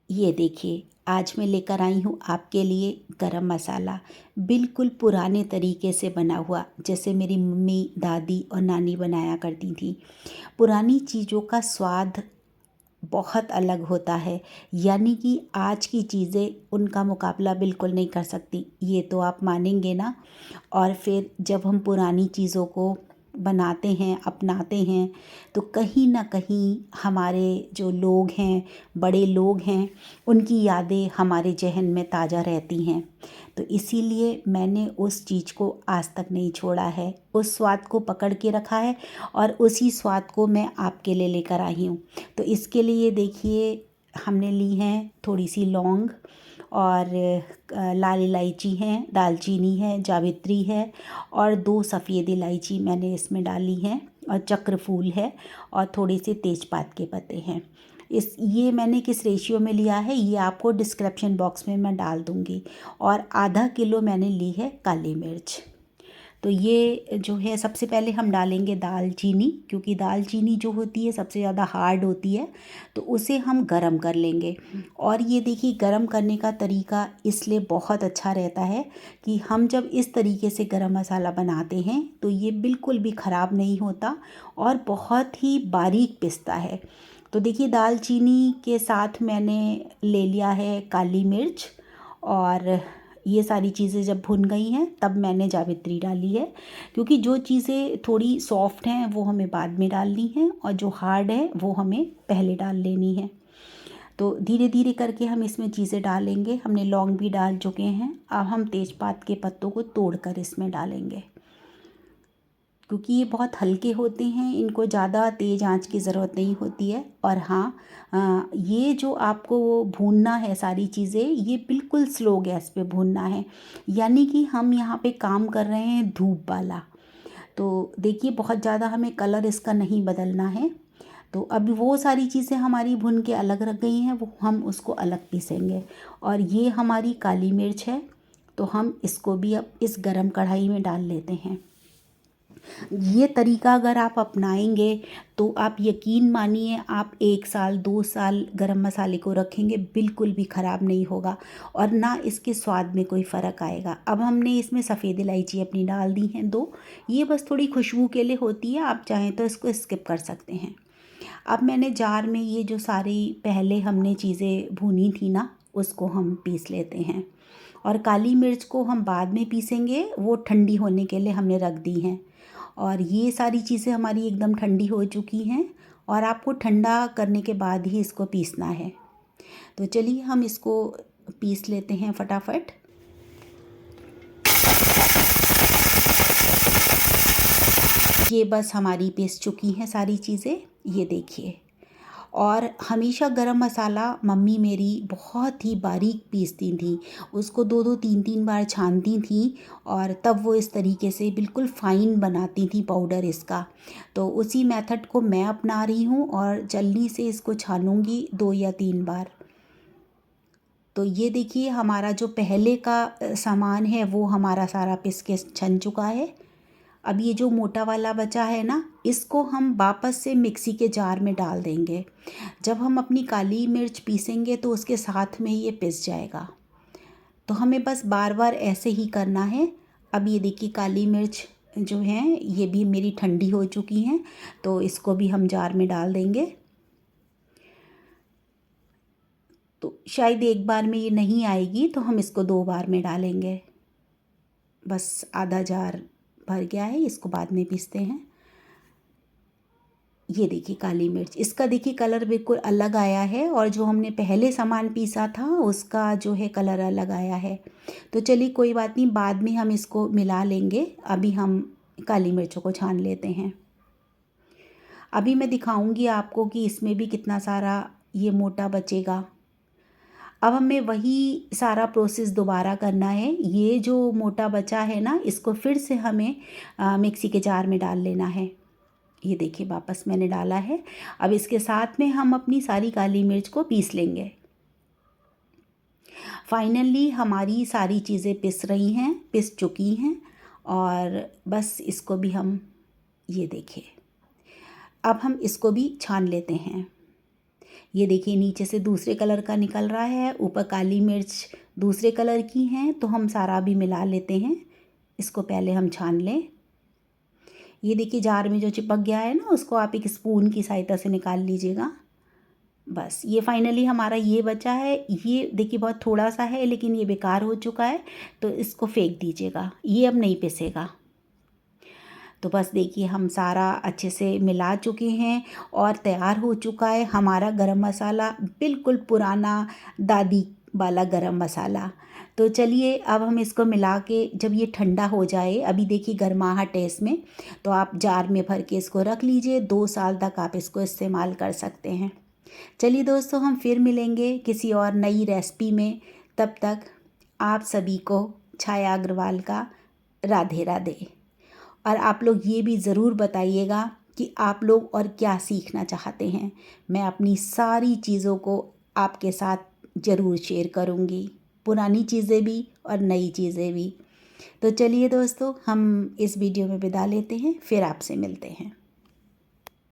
ये देखिए, आज मैं लेकर आई हूँ आपके लिए गरम मसाला, बिल्कुल पुराने तरीके से बना हुआ, जैसे मेरी मम्मी, दादी और नानी बनाया करती थी। पुरानी चीज़ों का स्वाद बहुत अलग होता है, यानी कि आज की चीज़ें उनका मुकाबला बिल्कुल नहीं कर सकती, ये तो आप मानेंगे ना। और फिर जब हम पुरानी चीज़ों को बनाते हैं, अपनाते हैं, तो कहीं न कहीं हमारे जो लोग हैं, बड़े लोग हैं, उनकी यादें हमारे ज़हन में ताज़ा रहती हैं। तो इसीलिए मैंने उस चीज़ को आज तक नहीं छोड़ा है, उस स्वाद को पकड़ के रखा है और उसी स्वाद को मैं आपके लिए लेकर आई हूँ। तो इसके लिए देखिए, हमने ली हैं थोड़ी सी लौंग और लाल इलायची है, दालचीनी है, जावित्री है और 2 सफ़ेद इलायची मैंने इसमें डाली हैं और चक्र फूल है और थोड़े से तेज़पात के पत्ते हैं। ये मैंने किस रेशियो में लिया है ये आपको डिस्क्रिप्शन बॉक्स में मैं डाल दूँगी। और आधा किलो मैंने ली है काली मिर्च। तो ये जो है, सबसे पहले हम डालेंगे दालचीनी, क्योंकि दालचीनी जो होती है सबसे ज़्यादा हार्ड होती है, तो उसे हम गरम कर लेंगे। और ये देखिए, गरम करने का तरीका इसलिए बहुत अच्छा रहता है कि हम जब इस तरीके से गरम मसाला बनाते हैं तो ये बिल्कुल भी ख़राब नहीं होता और बहुत ही बारीक पिसता है। तो देखिए, दालचीनी के साथ मैंने ले लिया है काली मिर्च, और ये सारी चीज़ें जब भुन गई हैं तब मैंने जावित्री डाली है, क्योंकि जो चीज़ें थोड़ी सॉफ्ट हैं वो हमें बाद में डालनी है और जो हार्ड है वो हमें पहले डाल लेनी है। तो धीरे धीरे करके हम इसमें चीज़ें डालेंगे। हमने लौंग भी डाल चुके हैं, अब हम तेज़पात के पत्तों को तोड़कर इसमें डालेंगे, क्योंकि ये बहुत हल्के होते हैं, इनको ज़्यादा तेज़ आंच की ज़रूरत नहीं होती है। और हाँ, ये जो आपको वो भूनना है सारी चीज़ें, ये बिल्कुल स्लो गैस पे भूनना है, यानी कि हम यहाँ पे काम कर रहे हैं धूप वाला। तो देखिए, बहुत ज़्यादा हमें कलर इसका नहीं बदलना है। तो अब वो सारी चीज़ें हमारी भुन के अलग रख गई हैं, वो हम उसको अलग पीसेंगे। और ये हमारी काली मिर्च है, तो हम इसको भी अब इस गरम कढ़ाई में डाल लेते हैं। ये तरीका अगर आप अपनाएंगे तो आप यकीन मानिए, आप 1 साल 2 साल गरम मसाले को रखेंगे, बिल्कुल भी ख़राब नहीं होगा और ना इसके स्वाद में कोई फ़र्क आएगा। अब हमने इसमें सफ़ेद इलायची अपनी डाल दी हैं 2, ये बस थोड़ी खुशबू के लिए होती है, आप चाहें तो इसको स्किप कर सकते हैं। अब मैंने जार में ये जो सारी पहले हमने चीज़ें भूनी थी ना, उसको हम पीस लेते हैं। और काली मिर्च को हम बाद में पीसेंगे, वो ठंडी होने के लिए हमने रख दी हैं। और ये सारी चीज़ें हमारी एकदम ठंडी हो चुकी हैं और आपको ठंडा करने के बाद ही इसको पीसना है। तो चलिए हम इसको पीस लेते हैं फटाफट। ये बस हमारी पीस चुकी हैं सारी चीज़ें, ये देखिए। और हमेशा गरम मसाला मम्मी मेरी बहुत ही बारीक पीसती थी, उसको 2-2 3-3 बार छानती थी और तब वो इस तरीके से बिल्कुल फ़ाइन बनाती थी पाउडर इसका। तो उसी मेथड को मैं अपना रही हूँ और जल्दी से इसको छानूंगी 2 या 3 बार। तो ये देखिए, हमारा जो पहले का सामान है वो हमारा सारा पिस के छन चुका है। अब ये जो मोटा वाला बचा है ना, इसको हम वापस से मिक्सी के जार में डाल देंगे। जब हम अपनी काली मिर्च पीसेंगे तो उसके साथ में ये पिस जाएगा। तो हमें बस बार बार ऐसे ही करना है। अब ये देखिए, काली मिर्च जो हैं ये भी मेरी ठंडी हो चुकी हैं, तो इसको भी हम जार में डाल देंगे। तो शायद एक बार में ये नहीं आएगी, तो हम इसको 2 बार में डालेंगे। बस आधा जार भर गया है, इसको बाद में पीसते हैं। ये देखिए काली मिर्च, इसका देखिए कलर बिल्कुल अलग आया है और जो हमने पहले सामान पीसा था उसका जो है कलर अलग आया है। तो चलिए कोई बात नहीं, बाद में हम इसको मिला लेंगे, अभी हम काली मिर्चों को छान लेते हैं। अभी मैं दिखाऊंगी आपको कि इसमें भी कितना सारा ये मोटा बचेगा। अब हमें वही सारा प्रोसेस दोबारा करना है। ये जो मोटा बचा है ना, इसको फिर से हमें मिक्सी के जार में डाल लेना है। ये देखिए, वापस मैंने डाला है। अब इसके साथ में हम अपनी सारी काली मिर्च को पीस लेंगे। फाइनली हमारी सारी चीज़ें पिस रही हैं, पिस चुकी हैं और बस इसको भी हम, ये देखिए, अब हम इसको भी छान लेते हैं। ये देखिए नीचे से दूसरे कलर का निकल रहा है, ऊपर काली मिर्च दूसरे कलर की हैं। तो हम सारा भी मिला लेते हैं। इसको पहले हम छान लें। ये देखिए जार में जो चिपक गया है ना, उसको आप एक स्पून की सहायता से निकाल लीजिएगा। बस ये फाइनली हमारा ये बचा है। ये देखिए बहुत थोड़ा सा है, लेकिन ये बेकार हो चुका है, तो इसको फेंक दीजिएगा। ये अब नहीं पिसेगा। तो बस देखिए हम सारा अच्छे से मिला चुके हैं और तैयार हो चुका है हमारा गरम मसाला, बिल्कुल पुराना दादी वाला गरम मसाला। तो चलिए अब हम इसको मिला के जब ये ठंडा हो जाए, अभी देखिए गर्माहट है इसमें, तो आप जार में भर के इसको रख लीजिए। 2 साल तक आप इसको इस्तेमाल कर सकते हैं। चलिए दोस्तों, हम फिर मिलेंगे किसी और नई रेसिपी में। तब तक आप सभी को छाया अग्रवाल का राधे राधे। और आप लोग ये भी ज़रूर बताइएगा कि आप लोग और क्या सीखना चाहते हैं। मैं अपनी सारी चीज़ों को आपके साथ ज़रूर शेयर करूँगी, पुरानी चीज़ें भी और नई चीज़ें भी। तो चलिए दोस्तों, हम इस वीडियो में विदा लेते हैं, फिर आपसे मिलते हैं।